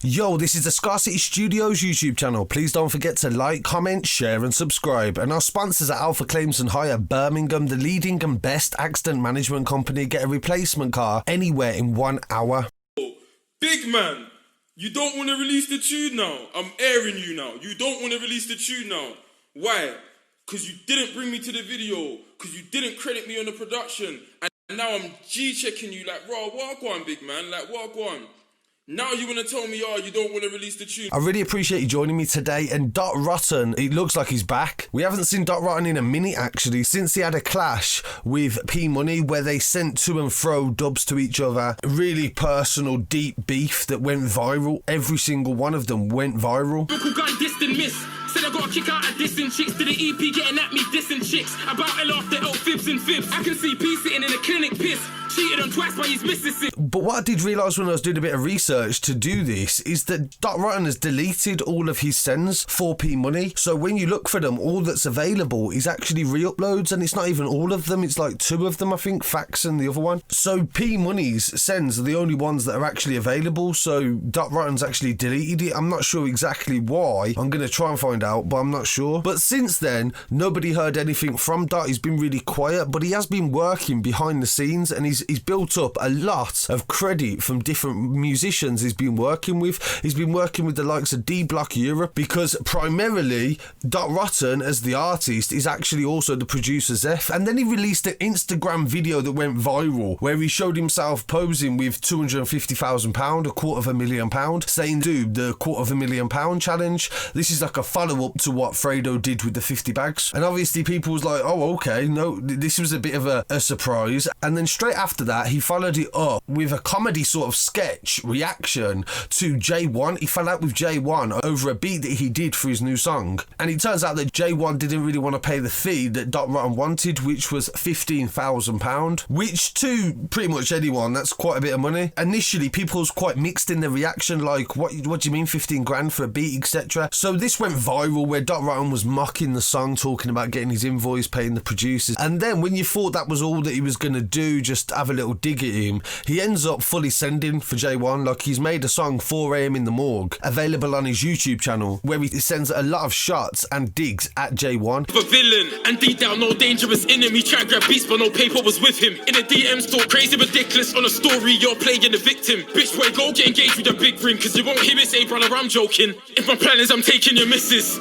Yo, this is the Scarcity Studios YouTube channel. Please don't forget to like, comment, share and subscribe. And our sponsors are Alpha Claims and Hire Birmingham, the leading and best accident management company. Get a replacement car anywhere in 1 hour. Big man, you don't want to release the tune now. I'm airing you now. You don't want to release the tune now. Why? Because you didn't bring me to the video. Because you didn't credit me on the production. And now I'm G-checking you like, raw, walk on, big man. Like, walk on. Now you want to tell me, you don't want to release the tune. I really appreciate you joining me today. And Dot Rotten, it looks like he's back. We haven't seen Dot Rotten in a minute, actually, since he had a clash with Pmoney where they sent to and fro dubs to each other. Really personal, deep beef that went viral. Every single one of them went viral. Gun dissed and miss. Said I got a kick out of dissing chicks. To the EP getting at me dissing chicks. About L after L fibs and fibs. I can see P sitting in a clinic piss. Cheated on twice by his missus. But what I did realise when I was doing a bit of research to do this is that Dot Rotten has deleted all of his sends for Pmoney. So when you look for them, all that's available is actually re-uploads, and it's not even all of them. It's like 2 of them, I think, Fax and the other one. So Pmoney's sends are the only ones that are actually available. So Dot Rotten's actually deleted it. I'm not sure exactly why. I'm going to try and find out, but I'm not sure. But since then, nobody heard anything from Dot. He's been really quiet, but he has been working behind the scenes, and he's built up a lot of credit from different musicians he's been working with. He's been working with the likes of D Block Europe, because primarily Dot Rotten as the artist is actually also the producer Zeph. And then he released an Instagram video that went viral where he showed himself posing with £250,000, £250,000, saying, dude, the £250,000 challenge. This is like a follow-up to what Fredo did with the 50 bags. And obviously people was like, oh, okay, no, this was a bit of a surprise. And then straight after that, he followed it up with a comedy sort of sketch reaction to Jay1. He fell out with Jay1 over a beat that he did for his new song. And it turns out that Jay1 didn't really want to pay the fee that Dot Rotten wanted, which was £15,000, which to pretty much anyone, that's quite a bit of money. Initially, people was quite mixed in their reaction, like, what do you mean 15 grand for a beat, etc. So this went viral where Dot Rotten was mocking the song, talking about getting his invoice, paying the producers. And then when you thought that was all that he was going to do, just have a little dig at him, he ends up fully sending for Jay1. Like, he's made a song 4 AM in the morgue available on his YouTube channel where he sends a lot of shots and digs at Jay1. A villain and deep down no dangerous enemy. Try and grab beats but no paper was with him. In a DM store crazy ridiculous on a story you're playing the victim. Bitch boy go get engaged with a big ring, cause you won't hear me say brother I'm joking. If my plan is I'm taking your missus,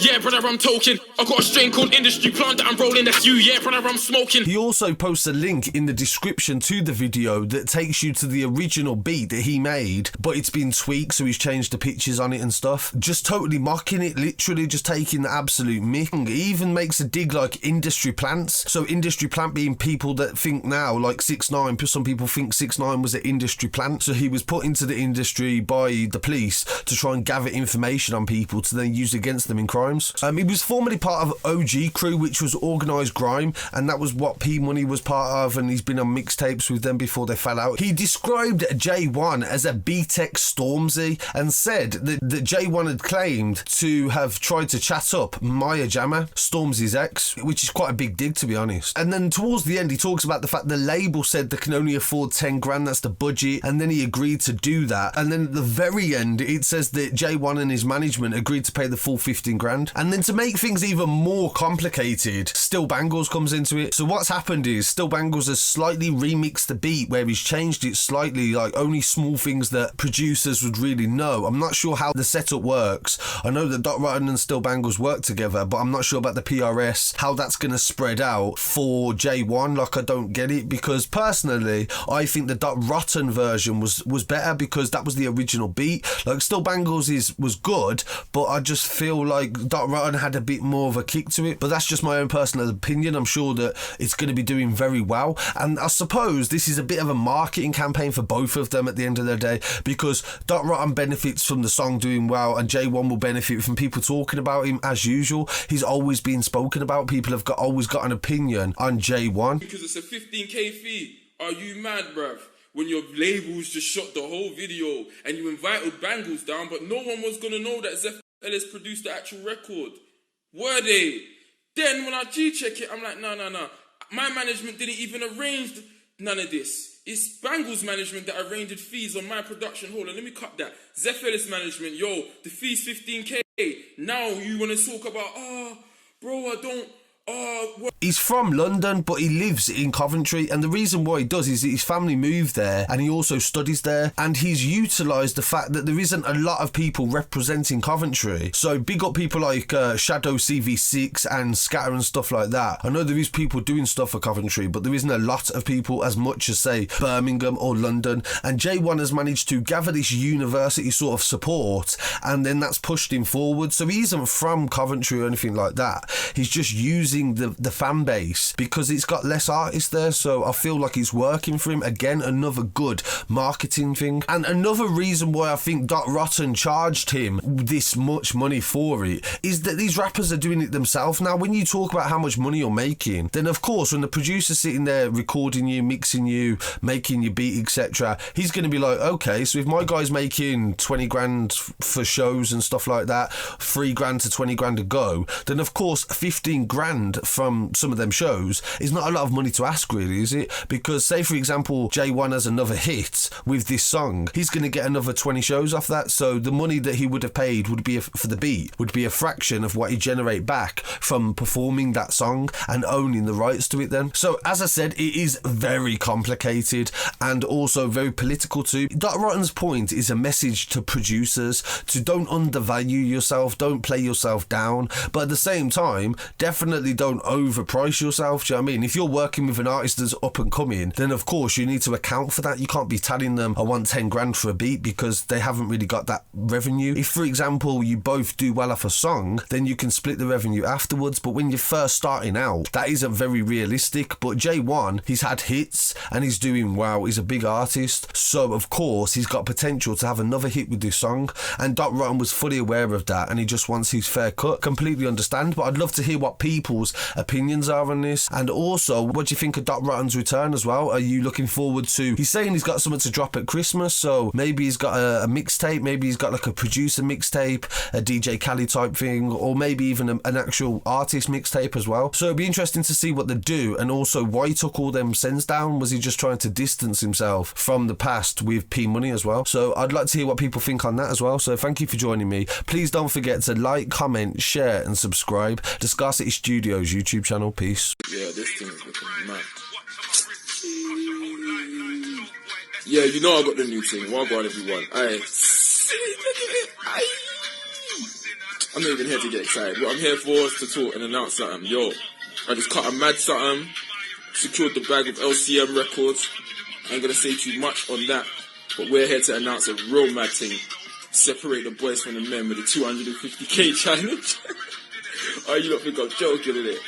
yeah brother I'm token. I got a strain called industry plant that I'm rolling, that's you, yeah brother I'm smoking. He also posts a link in the description to the video that takes you to the original beat that he made, but it's been tweaked, so he's changed the pictures on it and stuff. Just totally mocking it, literally just taking the absolute mick. He even makes a dig like industry plants. So industry plant being people that think now like 6ix9ine, some people think 6ix9ine was an industry plant. So he was put into the industry by the police to try and gather information on people to then use against them in crimes. He was formerly part of OG Crew, which was organised grime, and that was what Pmoney was part of, and he's been on mixtapes with them before they fell out. He described Jay1 as a B-Tech Stormzy and said that Jay1 had claimed to have tried to chat up Maya Jama, Stormzy's ex, which is quite a big dig, to be honest. And then towards the end, he talks about the fact the label said they can only afford 10 grand, that's the budget, and then he agreed to do that. And then at the very end, it says that Jay1 and his management agreed to pay the full 15 grand. And then to make things even more complicated, Still Bangles comes into it. So what's happened is Still Bangles has slightly remixed the beat where he's changed it slightly, like only small things that producers would really know. I'm not sure how the setup works. I know that Dot Rotten and Still Bangles work together, but I'm not sure about the PRS, how that's going to spread out for Jay1. Like, I don't get it, because personally, I think the Dot Rotten version was better because that was the original beat. Like, Still Bangles was good, but I just feel like Dot Rotten had a bit more of a kick to it. But that's just my own personal opinion. I'm sure that it's going to be doing very well, and I suppose this is a bit of a marketing campaign for both of them at the end of the day, because Dot Rotten benefits from the song doing well, and Jay1 will benefit from people talking about him as usual. He's always been spoken about. People have always got an opinion on Jay1. Because it's a 15k fee. Are you mad, bruv? When your labels just shot the whole video and you invited Bangles down, but no one was gonna know that Zeph Ellis produced the actual record. Were they? Then when I G-check it, I'm like, no. My management didn't even arrange none of this. It's Bangles management that arranged fees on my production. Hold on, let me cut that. Zephylis management, yo, the fee's 15k. Now you want to talk about, bro, I don't, what? He's from London, but he lives in Coventry, and the reason why he does is that his family moved there, and he also studies there, and he's utilised the fact that there isn't a lot of people representing Coventry. So big up people like Shadow CV6 and Scatter and stuff like that. I know there is people doing stuff for Coventry, but there isn't a lot of people as much as, say, Birmingham or London, and Jay1 has managed to gather this university sort of support, and then that's pushed him forward. So he isn't from Coventry or anything like that. He's just using the fan base because it's got less artists there, so I feel like it's working for him. Again, another good marketing thing, and another reason why I think Dot Rotten charged him this much money for it is that these rappers are doing it themselves now. When you talk about how much money you're making, then of course when the producer's sitting there recording you, mixing you, making your beat, etc., he's going to be like, okay, so if my guy's making 20 grand for shows and stuff like that, 3 grand to 20 grand a go, then of course 15 grand from some of them shows is not a lot of money to ask, really, is it? Because say for example Jay1 has another hit with this song, he's going to get another 20 shows off that, so the money that he would have paid would be for the beat would be a fraction of what he generate back from performing that song and owning the rights to it then. So as I said, it is very complicated and also very political too. Dot Rotten's point is a message to producers to don't undervalue yourself, don't play yourself down, but at the same time definitely don't overprice yourself. Do you know what I mean? If you're working with an artist that's up and coming, then of course you need to account for that. You can't be telling them I want 10 grand for a beat because they haven't really got that revenue. If for example you both do well off a song, then you can split the revenue afterwards, but when you're first starting out, that isn't very realistic. But Jay1, he's had hits and he's doing well, he's a big artist, so of course he's got potential to have another hit with this song, and Dot Rotten was fully aware of that and he just wants his fair cut. Completely understand, but I'd love to hear what people's opinions are on this. And also, what do you think of Dot Rotten's return as well? Are you looking forward to, he's saying he's got something to drop at Christmas, so maybe he's got a mixtape, maybe he's got like a producer mixtape, a DJ Khaled type thing, or maybe even an actual artist mixtape as well. So it'd be interesting to see what they do, and also why he took all them sends down. Was he just trying to distance himself from the past with Pmoney as well? So I'd like to hear what people think on that as well. So thank you for joining me. Please don't forget to like, comment, share and subscribe to Scarcity Studios YouTube channel. Peace. Yeah, this thing is looking mad. Yeah, you know I got the new thing. Well gone, everyone. Aye. I'm not even here to get excited. What I'm here for is to talk and announce something. Yo, I just cut a mad something. Secured the bag of LCM records. I ain't gonna say too much on that, but we're here to announce a real mad thing. Separate the boys from the men with the 250k challenge. Oh, you don't think I'm joking, innit?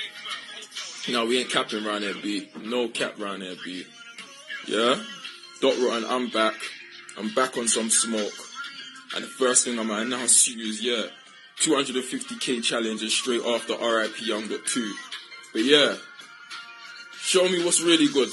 No, we ain't capping round here, B. No cap round here, B. Yeah? Dot Rotten, I'm back. I'm back on some smoke. And the first thing I'm gonna announce to you is, 250k challenge is straight after RIP Young.2. But yeah, show me what's really good.